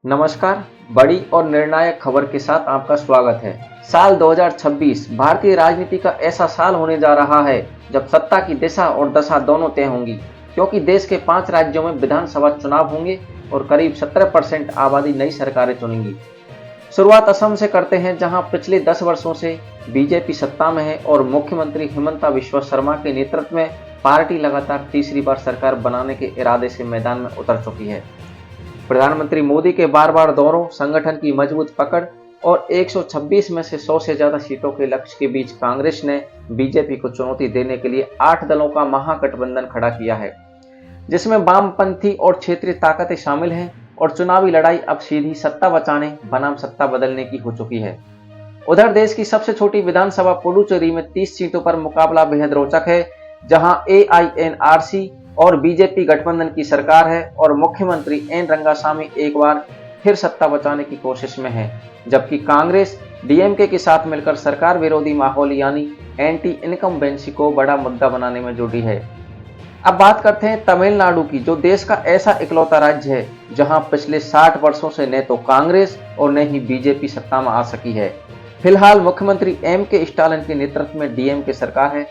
नमस्कार। बड़ी और निर्णायक खबर के साथ आपका स्वागत है। साल 2026 भारतीय राजनीति का ऐसा साल होने जा रहा है जब सत्ता की दिशा और दशा दोनों तय होंगी, क्योंकि देश के 5 राज्यों में विधानसभा चुनाव होंगे और करीब 17% आबादी नई सरकारें चुनेंगी। शुरुआत असम से करते हैं, जहां पिछले 10 वर्षों से बीजेपी सत्ता में है और मुख्यमंत्री हिमंता बिस्वा शर्मा के नेतृत्व में पार्टी लगातार तीसरी बार सरकार बनाने के इरादे से मैदान में उतर चुकी है। प्रधानमंत्री मोदी के बार-बार दौरों, संगठन की मजबूत पकड़ और 126 में से 100 से ज्यादा सीटों के लक्ष्य के बीच कांग्रेस ने बीजेपी को चुनौती देने के लिए 8 दलों का महागठबंधन खड़ा किया है, जिसमें वामपंथी और क्षेत्रीय ताकतें शामिल हैं और चुनावी लड़ाई अब सीधी सत्ता बचाने बनाम सत्ता बदलने की हो चुकी है। उधर देश की सबसे छोटी विधानसभा पुडुचेरी में 30 सीटों पर मुकाबला बेहद रोचक है, जहां AINRC और बीजेपी गठबंधन की सरकार है और मुख्यमंत्री एन रंगासामी एक बार फिर सत्ता बचाने की कोशिश में है, जबकि कांग्रेस DMK के साथ मिलकर सरकार विरोधी माहौल यानी एंटी इनकम्बेंसी को बड़ा मुद्दा बनाने में जुटी है। अब बात करते हैं तमिलनाडु की, जो देश का ऐसा इकलौता राज्य है जहां पिछले 60 वर्षों से न तो कांग्रेस और न ही बीजेपी सत्ता में आ सकी है। फिलहाल मुख्यमंत्री MK स्टालिन के नेतृत्व में DMK सरकार है।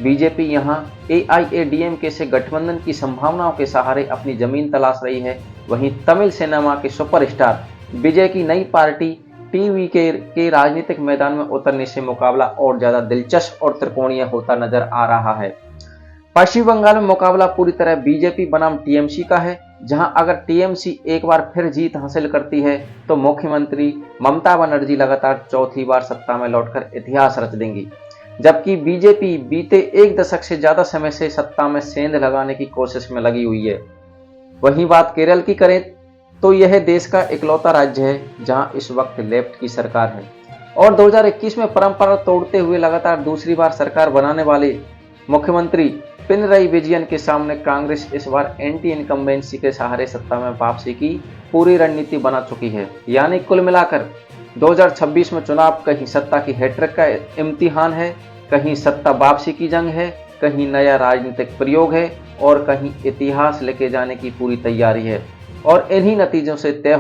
बीजेपी यहां AIADMK से गठबंधन की संभावनाओं के सहारे अपनी जमीन तलाश रही है। वहीं तमिल सिनेमा के सुपरस्टार विजय की नई पार्टी TVK के राजनीतिक मैदान में उतरने से मुकाबला और ज्यादा दिलचस्प और त्रिकोणीय होता नजर आ रहा है। पश्चिम बंगाल में मुकाबला पूरी तरह बीजेपी बनाम TMC का है, जहां अगर TMC एक बार फिर जीत हासिल करती है तो मुख्यमंत्री ममता बनर्जी लगातार चौथी बार सत्ता में लौटकर इतिहास रच देंगी, जबकि बीजेपी बीते एक दशक से ज्यादा समय से सत्ता में सेंध लगाने की कोशिश में लगी हुई है। वहीं बात केरल की करें तो यह देश का इकलौता राज्य है जहां इस वक्त लेफ्ट की सरकार है और 2021 में परंपरा तोड़ते हुए लगातार दूसरी बार सरकार बनाने वाले मुख्यमंत्री पिनरई विजयन के सामने कांग्रेस इस बार एंटी इनकम्बेंसी के सहारे सत्ता में वापसी की पूरी रणनीति बना चुकी है। यानी कुल मिलाकर 2026 में चुनाव कहीं सत्ता की हैट्रिक का इम्तिहान है, कहीं सत्ता वापसी की जंग है, कहीं नया राजनीतिक प्रयोग है और कहीं इतिहास लेके जाने की पूरी तैयारी है और इन्हीं नतीजों से तय